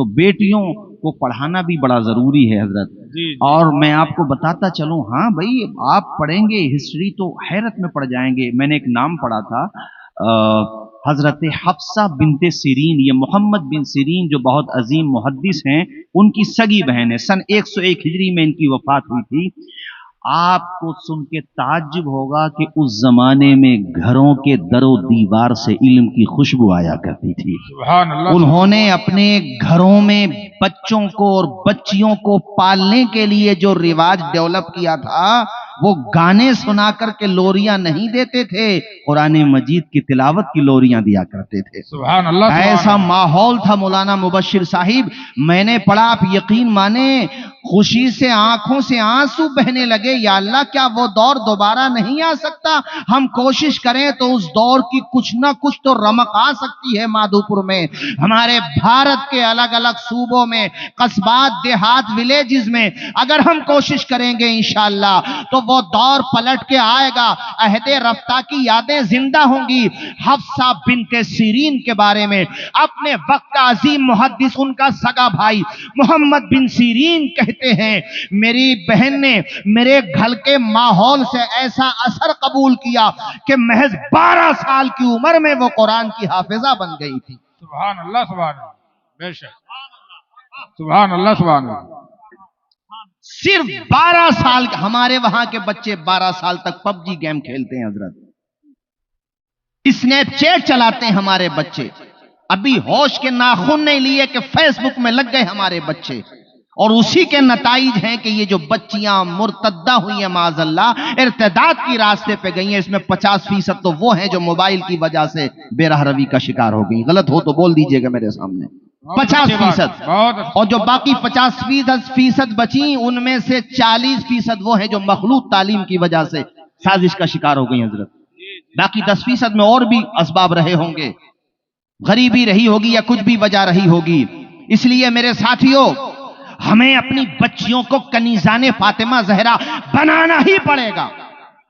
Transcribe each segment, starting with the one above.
تو بیٹیوں کو پڑھانا بھی بڑا ضروری ہے حضرت. اور میں آپ کو بتاتا چلوں، ہاں بھائی آپ پڑھیں گے ہسٹری تو حیرت میں پڑ جائیں گے. میں نے ایک نام پڑھا تھا حضرت حفصہ بنت سیرین، یہ محمد بن سیرین جو بہت عظیم محدث ہیں ان کی سگی بہن ہے. سن 101 ہجری میں ان کی وفات ہوئی تھی. آپ کو سن کے تعجب ہوگا کہ اس زمانے میں گھروں کے در و دیوار سے علم کی خوشبو آیا کرتی تھی. انہوں نے اپنے گھروں میں بچوں کو اور بچیوں کو پالنے کے لیے جو رواج ڈیولپ کیا تھا، وہ گانے سنا کر کے لوریاں نہیں دیتے تھے، قرآن مجید کی تلاوت کی لوریاں دیا کرتے تھے. سبحان اللہ. ایسا ماحول تھا مولانا مبشر صاحب. میں نے پڑھا، آپ یقین مانے خوشی سے آنکھوں سے آنسو بہنے لگے. یا اللہ، کیا وہ دور دوبارہ نہیں آ سکتا؟ ہم کوشش کریں تو اس دور کی کچھ نہ کچھ تو رمق آ سکتی ہے. مادھوپور میں، ہمارے بھارت کے الگ الگ صوبوں میں، قصبات، دیہات، ولیجز میں اگر ہم کوشش کریں گے انشاءاللہ تو وہ دور پلٹ کے آئے گا. عہد رفتہ کی یادیں زندہ ہوں گی. حفصہ بنت سیرین کے بارے میں اپنے وقت کا عظیم محدث، ان کا سگا بھائی محمد بن سیرین کہتے ہیں، میری بہن نے میرے گھر کے ماحول سے ایسا اثر قبول کیا کہ محض 12 سال کی عمر میں وہ قرآن کی حافظہ بن گئی تھی. سبحان اللہ. سبحان اللہ. بے شک. سبحان اللہ. سبحان اللہ. صرف 12 سال. ہمارے وہاں کے بچے 12 سال تک پب جی گیم کھیلتے ہیں حضرت، اسنیپ چیٹ چلاتے ہیں ہمارے بچے. ابھی ہوش کے ناخن نہیں لیے کہ فیس بک میں لگ گئے ہمارے بچے. اور اسی کے نتائج ہیں کہ یہ جو بچیاں مرتدہ ہوئی ہیں معاذ اللہ، ارتداد کی راستے پہ گئی ہیں. اس میں 50% تو وہ ہیں جو موبائل کی وجہ سے بے راہ روی کا شکار ہو گئی. غلط ہو تو بول دیجئے گا میرے سامنے. 50%. اور جو باقی 50% بچیں ان میں سے 40% وہ ہیں جو مخلوط تعلیم کی وجہ سے سازش کا شکار ہو گئی حضرت. باقی 10% میں اور بھی اسباب رہے ہوں گے، غریبی رہی ہوگی یا کچھ بھی وجہ رہی ہوگی. اس لیے میرے ساتھیوں، ہمیں اپنی بچیوں کو کنیزان فاطمہ زہرا بنانا ہی پڑے گا.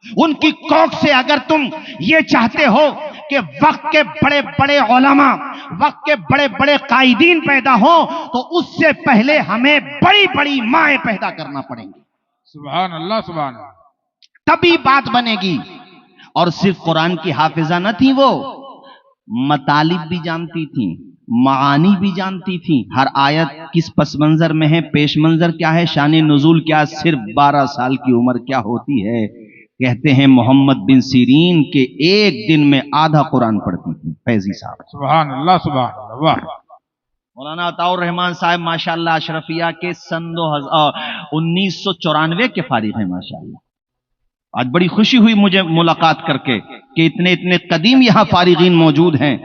ان کی کوکھ سے اگر تم یہ چاہتے ہو کہ وقت کے بڑے بڑے علماء، وقت کے بڑے بڑے قائدین پیدا ہوں، تو اس سے پہلے ہمیں بڑی بڑی مائیں پیدا کرنا پڑیں گی. سبحان اللہ. سبحان اللہ. تبھی بات بنے گی. اور صرف قرآن کی حافظہ نہ تھی، وہ مطالب بھی جانتی تھیں، معانی بھی جانتی تھیں. ہر آیت کس پس منظر میں ہے، پیش منظر کیا ہے، شان نزول کیا. صرف 12 سال کی عمر کیا ہوتی ہے. کہتے ہیں محمد بن سیرین کے ایک دن میں آدھا قرآن پڑھتی تھی فیضی صاحب. سبحان اللہ. سبحان اللہ. واہ. مولانا عطاء الرحمان صاحب ماشاءاللہ اشرفیہ کے سن 1994 کے فارغ ہیں ماشاءاللہ. آج بڑی خوشی ہوئی مجھے ملاقات کر کے کہ اتنے قدیم یہاں فارغین موجود ہیں.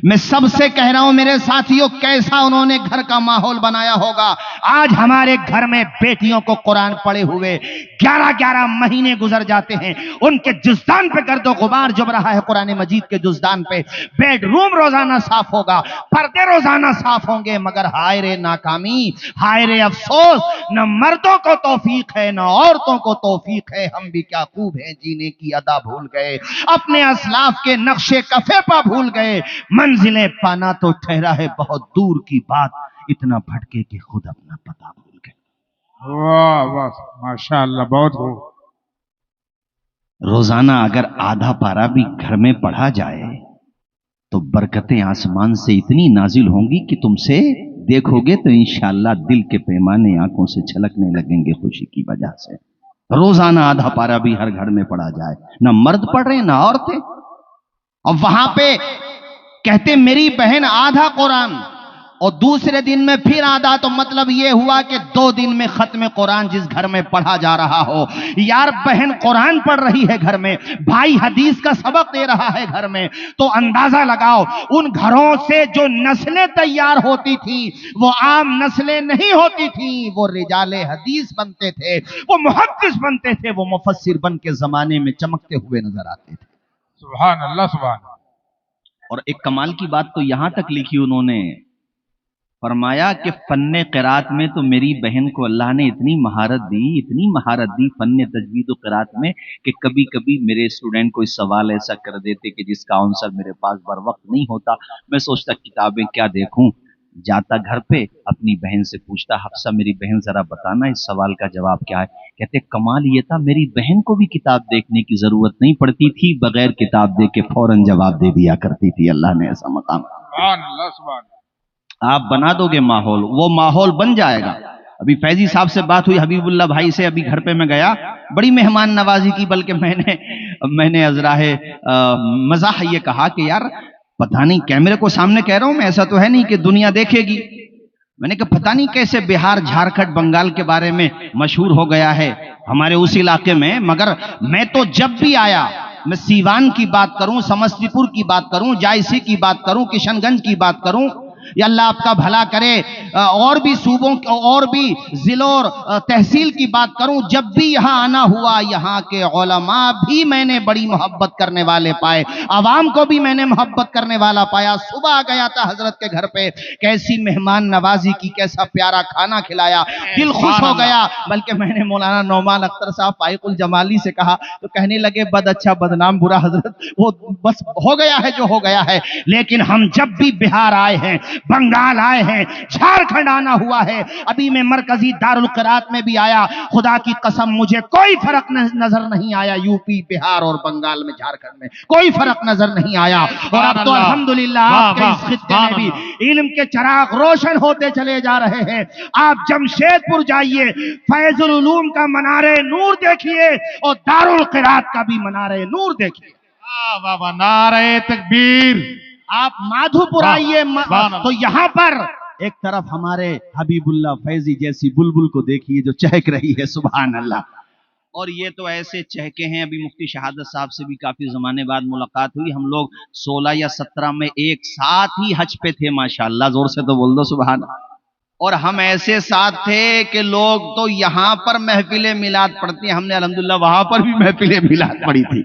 میں سب سے کہہ رہا ہوں میرے ساتھیوں، کیسا انہوں نے گھر کا ماحول بنایا ہوگا. آج ہمارے گھر میں بیٹیوں کو قرآن پڑھے ہوئے 11 مہینے گزر جاتے ہیں، ان کے جزدان پہ گرد و غبار جم رہا ہے قرآن مجید کے جزدان پہ. بیڈ روم روزانہ صاف ہوگا، پردے روزانہ صاف ہوں گے، مگر ہائے رے ناکامی، ہائے رے افسوس، نہ مردوں کو توفیق ہے نہ عورتوں کو توفیق ہے. ہم بھی کیا خوب ہیں جینے کی ادا بھول گئے، اپنے اسلاف کے نقشے کفے پا بھول گئے. منزلیں پانا تو ٹھہرا ہے بہت دور کی بات، اتنا بھٹکے کہ خود اپنا پتہ بھول گئے. واہ واہ. ماشاء اللہ. بہت خوب. روزانہ اگر آدھا پارا بھی گھر میں پڑھا جائے تو برکتیں آسمان سے اتنی نازل ہوں گی کہ تم سے دیکھو گے تو انشاءاللہ دل کے پیمانے آنکھوں سے چھلکنے لگیں گے خوشی کی وجہ سے. روزانہ آدھا پارا بھی ہر گھر میں پڑھا جائے. نہ مرد پڑھ رہے نہ عورتیں. اور وہاں پہ کہتے میری بہن آدھا قرآن اور دوسرے دن میں پھر آدھا، تو مطلب یہ ہوا کہ 2 دن میں ختم قرآن جس گھر میں پڑھا جا رہا ہو. یار بہن قرآن پڑھ رہی ہے گھر میں، بھائی حدیث کا سبق دے رہا ہے گھر میں، تو اندازہ لگاؤ ان گھروں سے جو نسلیں تیار ہوتی تھیں وہ عام نسلیں نہیں ہوتی تھیں. وہ رجال حدیث بنتے تھے، وہ محدث بنتے تھے، وہ مفسر بن کے زمانے میں چمکتے ہوئے نظر آتے تھے. سبحان اللہ. سبحان اللہ. اور ایک کمال کی بات تو یہاں تک لکھی انہوں نے، فرمایا کہ فن قرات میں تو میری بہن کو اللہ نے اتنی مہارت دی فن تجوید و قرات میں کہ کبھی کبھی میرے اسٹوڈنٹ کوئی سوال ایسا کر دیتے کہ جس کا آنسر میرے پاس بر وقت نہیں ہوتا. میں سوچتا کتابیں کیا دیکھوں، जाता घर पे अपनी बहन से पूछता, हफ्सा मेरी बहन जरा बताना इस सवाल का जवाब क्या है। कहते कमाल ये था मेरी बहन को भी किताब देखने की जरूरत नहीं पड़ती थी, बगैर किताब देख के फौरन जवाब दे दिया करती थी। अल्लाह ने ऐसा मकाम, सुभान अल्लाह, सुभान। आप बना दोगे माहौल, वो माहौल बन जाएगा। अभी फैजी साहब से बात हुई, हबीबुल्लाह भाई से, अभी घर पे मैं गया, बड़ी मेहमान नवाजी की, बल्कि मैंने अजराहे मजाह ये कहा कि यार पता नहीं, कैमरे को सामने कह रहा हूं मैं, ऐसा तो है नहीं कि दुनिया देखेगी। मैंने कहा पता नहीं कैसे बिहार, झारखंड, बंगाल के बारे में मशहूर हो गया है हमारे उस इलाके में, मगर मैं तो जब भी आया, मैं सीवान की बात करूं, समस्तीपुर की बात करूं, जायसी की बात करूं, किशनगंज की बात करूं, या अल्लाह आपका भला करे, और भी सूबों और भी जिलों और तहसील की बात करूं, जब भी यहां आना हुआ, यहां के उलमा भी मैंने बड़ी मोहब्बत करने वाले पाए, आवाम को भी मैंने मोहब्बत करने वाला पाया। सुबह गया था हजरत के घर पे, कैसी मेहमान नवाजी की, कैसा प्यारा खाना खिलाया, दिल खुश हो गया। बल्कि मैंने मौलाना नौमान अख्तर साहब फाइकुल जमाली से कहा तो कहने लगे बद अच्छा बदनाम बुरा हजरत, वो बस हो गया है जो हो गया है, लेकिन हम जब भी बिहार आए हैं, बंगाल आए हैं, झारखंड आना हुआ है, अभी मैं मरकजी दारुल क़िरात में भी आया, खुदा की कसम मुझे कोई फर्क नजर नहीं आया, यूपी, बिहार और बंगाल में, झारखंड में कोई फर्क नजर नहीं आया। और अब तो अल्हम्दुलिल्लाह आपके इस खित्ते में भी इल्म के चिराग रोशन होते चले जा रहे हैं। आप जमशेदपुर जाइए, फैजुल उलूम का मनारे नूर देखिए और दारुल क़िरात का भी मनारे नूर देखिए। वाह वाह, नारे तकबीर। आप माधोपुर आइए तो यहां पर एक तरफ हमारे हबीबुल्लाह फैजी जैसी बुलबुल को देखिए जो चहक रही है, सुभान अल्लाह। और ये तो ऐसे चहके हैं, अभी मुफ्ती शहादत साहब से भी काफी जमाने बाद मुलाकात हुई, हम लोग 16 या 17 में एक साथ ही हज पे थे, माशाअल्लाह, जोर से तो बोल दो सुभान। और हम ऐसे साथ थे कि लोग तो यहां पर महफिले मिलाद पढ़ती हैं, हमने अल्हम्दुलिल्लाह वहां पर भी महफिले मिलाद पढ़ी थी,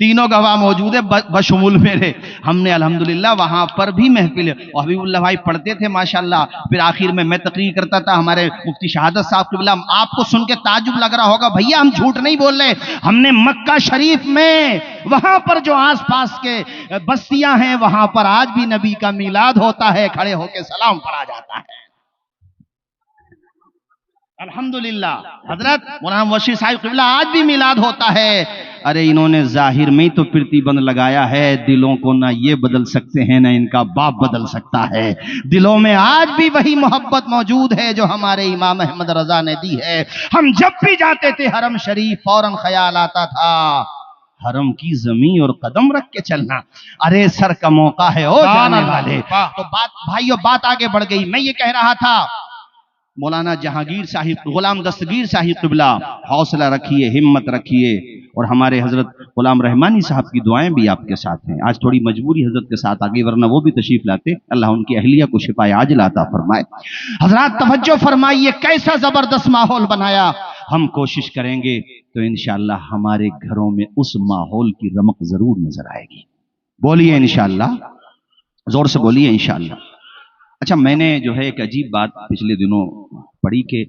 तीनों गवाह मौजूद है बशमुल मेरे, हमने अल्हम्दुलिल्लाह वहां पर भी महफिल, और हबीबुल्लाह भाई पढ़ते थे माशाअल्लाह। फिर आखिर में मैं तकरीर करता था, हमारे मुफ्ती शहादत साहब क़िबला, आपको सुन के ताजुब लग रहा होगा, भैया हम झूठ नहीं बोल रहे, हमने मक्का शरीफ में वहां पर जो आसपास के बस्तियां हैं वहां पर आज भी नबी का मीलाद होता है, खड़े होकर सलाम पढ़ा जाता है अल्हम्दुलिल्लाह। हजरत मौलाना वशीर साहिब क़िबला आज भी मिलाद होता है। अरे इन्होंने जाहिर में ही तो प्रतिबंध लगाया है, दिलों को ना ये बदल सकते हैं ना इनका बाप बदल सकता है, दिलों में आज भी वही मोहब्बत मौजूद है जो हमारे इमाम अहमद रजा ने दी है। हम जब भी जाते थे हरम शरीफ, फौरन ख्याल आता था हरम की जमीन और कदम रख के चलना, अरे सर का मौका है ओ जाने वाले। तो बात भाइयों, बात आगे बढ़ गई। मैं ये कह रहा था, मौलाना जहांगीर साहिब, गुलाम दस्तगीर साहिब क़िबला, हौसला रखिए, हिम्मत रखिए, और हमारे हजरत गुलाम रहमानी साहब की दुआएं भी आपके साथ हैं। आज थोड़ी मजबूरी हजरत के साथ आगे, वरना वो भी तशरीफ लाते, अल्लाह उनकी अहलिया को शिफाए आजिल अता फरमाए। हजरत तवज्जो फरमाइए, कैसा जबरदस्त माहौल बनाया। हम कोशिश करेंगे तो इंशाअल्लाह हमारे घरों में उस माहौल की रमक जरूर नजर आएगी। बोलिए इंशाअल्लाह, जोर से बोलिए इंशाअल्लाह। अच्छा, मैंने जो है एक अजीब बात पिछले दिनों पढ़ी कि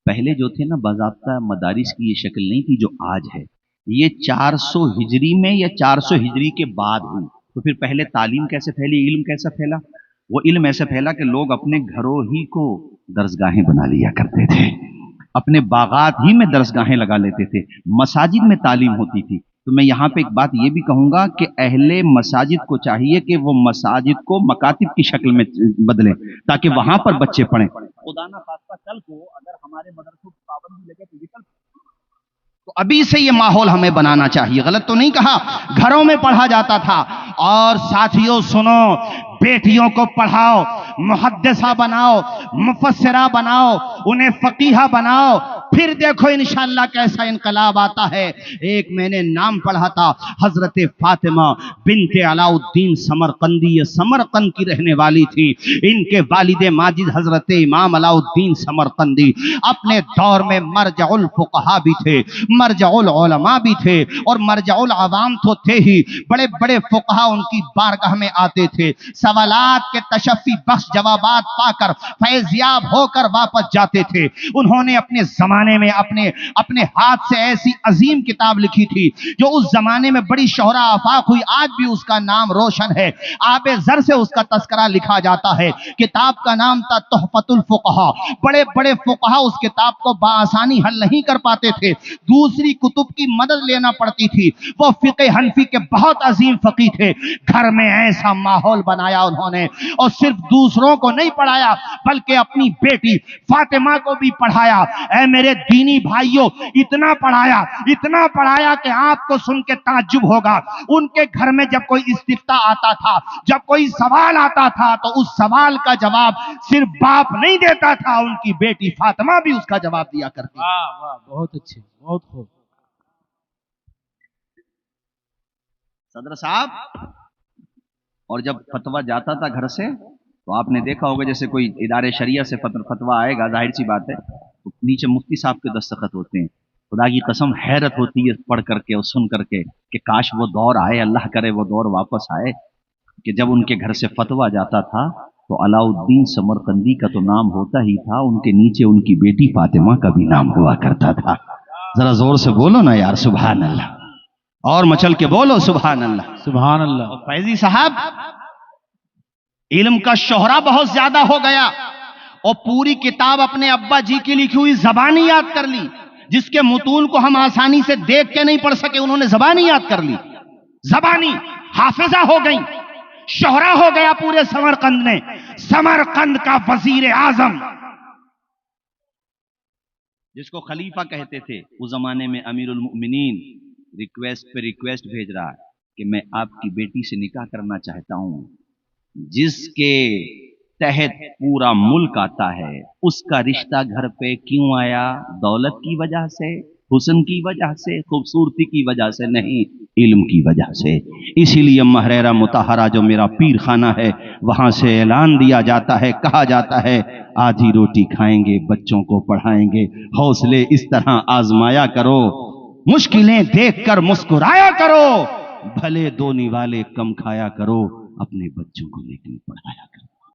पहले जो थे ना बाज़ाब्ता मदारिस की ये शक्ल नहीं थी जो आज है, ये 400 हिजरी में या 400 हिजरी के बाद हुई। तो फिर पहले तालीम कैसे फैली, इल्म कैसे फैला? वो इल्म ऐसे फैला कि लोग अपने घरों ही को दरसगाहें बना लिया करते थे, अपने बागात ही में दरसगाहें लगा लेते थे, मसाजिद में तालीम होती थी। तो मैं यहाँ पे एक बात ये भी कहूंगा कि अहले मसाजिद को चाहिए कि वो मसाजिद को मकातिब की शक्ल में बदलें ताकि वहां पर बच्चे पढ़ें। खुदा ना खास्ता कल को अगर हमारे मदरसों की पाबंदी लगे तो विकल्प, तो अभी से ये माहौल हमें बनाना चाहिए। गलत तो नहीं कहा, घरों में पढ़ा जाता था। और साथियों सुनो, बेटियों को पढ़ाओ, मुहद्दिसा बनाओ, मुफस्सिरा बनाओ, उन्हें फकीहा बनाओ, फिर देखो इंशाअल्लाह कैसा इनकलाब आता है। एक मैंने नाम पढ़ा था, हजरत फातिमा बिनते अलाउद्दीन समरकंदी, ये समरकंद की रहने वाली थी। इनके वालिदे माजिद हजरत इमाम अलाउद्दीन समरकंदी अपने दौर में मरजउल फुक़हा भी थे, मरजउल उलमा भी थे, और मरजउल अवाम तो थे ही। बड़े बड़े फुक़हा उनकी बारगाह में आते थे, सवालात के तशफ़ी बख्श जवाबात पाकर फैज़याब होकर वापस जाते थे। उन्होंने अपने जमाने में अपने हाथ से ऐसी अजीम किताब लिखी थी जो उस जमाने में बड़ी शोहरा आफाक हुई, आज भी उसका नाम रोशन है। आबे ज़र से उसका तस्करा लिखा जाता है। किताब का नाम था तुहफ़तुल फ़ुक़हा। बड़े बड़े फ़ुक़हा उस किताब को बाआसानी हल नहीं कर पाते थे, दूसरी कुतुब की मदद लेना पड़ती थी। वो फ़िक़्ह हनफ़ी के बहुत अजीम फ़क़ीह थे। घर में ऐसा माहौल बनाया उन्होंने, और सिर्फ दूसरों को नहीं पढ़ाया बल्कि अपनी बेटी फातिमा को भी पढ़ाया। ऐ मेरे दीनी भाइयों, इतना पढ़ाया कि आपको सुन के ताज्जुब होगा। उनके घर में जब कोई इस्तिफ्ता आता था, जब कोई सवाल आता था, तो उस सवाल का जवाब सिर्फ बाप नहीं देता था, उनकी बेटी फातिमा भी उसका जवाब दिया करती। वाह वाह, बहुत अच्छे, बहुत खूब। सदर साहब, और जब फतवा जाता था घर से तो आपने देखा होगा जैसे कोई इदारे शरिया से फतवा आएगा, जाहिर सी बात है, तो नीचे मुफ्ती साहब के दस्तखत होते हैं। खुदा की कसम हैरत होती है पढ़ करके और सुन करके कि काश वो दौर आए, अल्लाह करे वो दौर वापस आए कि जब उनके घर से फतवा जाता था तो अलाउद्दीन समरकंदी का तो नाम होता ही था, उनके नीचे उनकी बेटी फातिमा का भी नाम हुआ करता था। जरा जोर से बोलो ना यार, सुभान अल्लाह, और मचल के बोलो सुभान अल्लाह, सुभान अल्लाह। और फैजी साहब, इल्म का शोहरा बहुत ज्यादा हो गया और पूरी किताब अपने अब्बा जी की लिखी हुई जबानी याद कर ली, जिसके मुतून को हम आसानी से देख के नहीं पढ़ सके, उन्होंने जबानी याद कर ली। जबानी हाफिजा हो गई, शोहरा हो गया पूरे समरकंद ने, समरकंद का वजीर आजम, जिसको खलीफा कहते थे उस जमाने में, अमीरुल मोमिनीन रिक्वेस्ट पे रिक्वेस्ट भेज रहा है कि मैं आपकी बेटी से निकाह करना चाहता हूं। जिसके तहत पूरा मुल्क आता है, उसका रिश्ता घर पे क्यों आया? दौलत की वजह से, हुस्न की वजह से, खूबसूरती की वजह से नहीं, इल्म की वजह से। इसीलिए महरेरा मुताहरा जो मेरा पीर खाना है, वहां से ऐलान दिया जाता है, कहा जाता है आधी रोटी खाएंगे, बच्चों को पढ़ाएंगे, हौसले इस तरह आजमाया करो, मुश्किलें देखकर मुस्कुराया करो, भले दो निवाले कम खाया करो, अपने बच्चों को लेकिन पढ़ाया करो।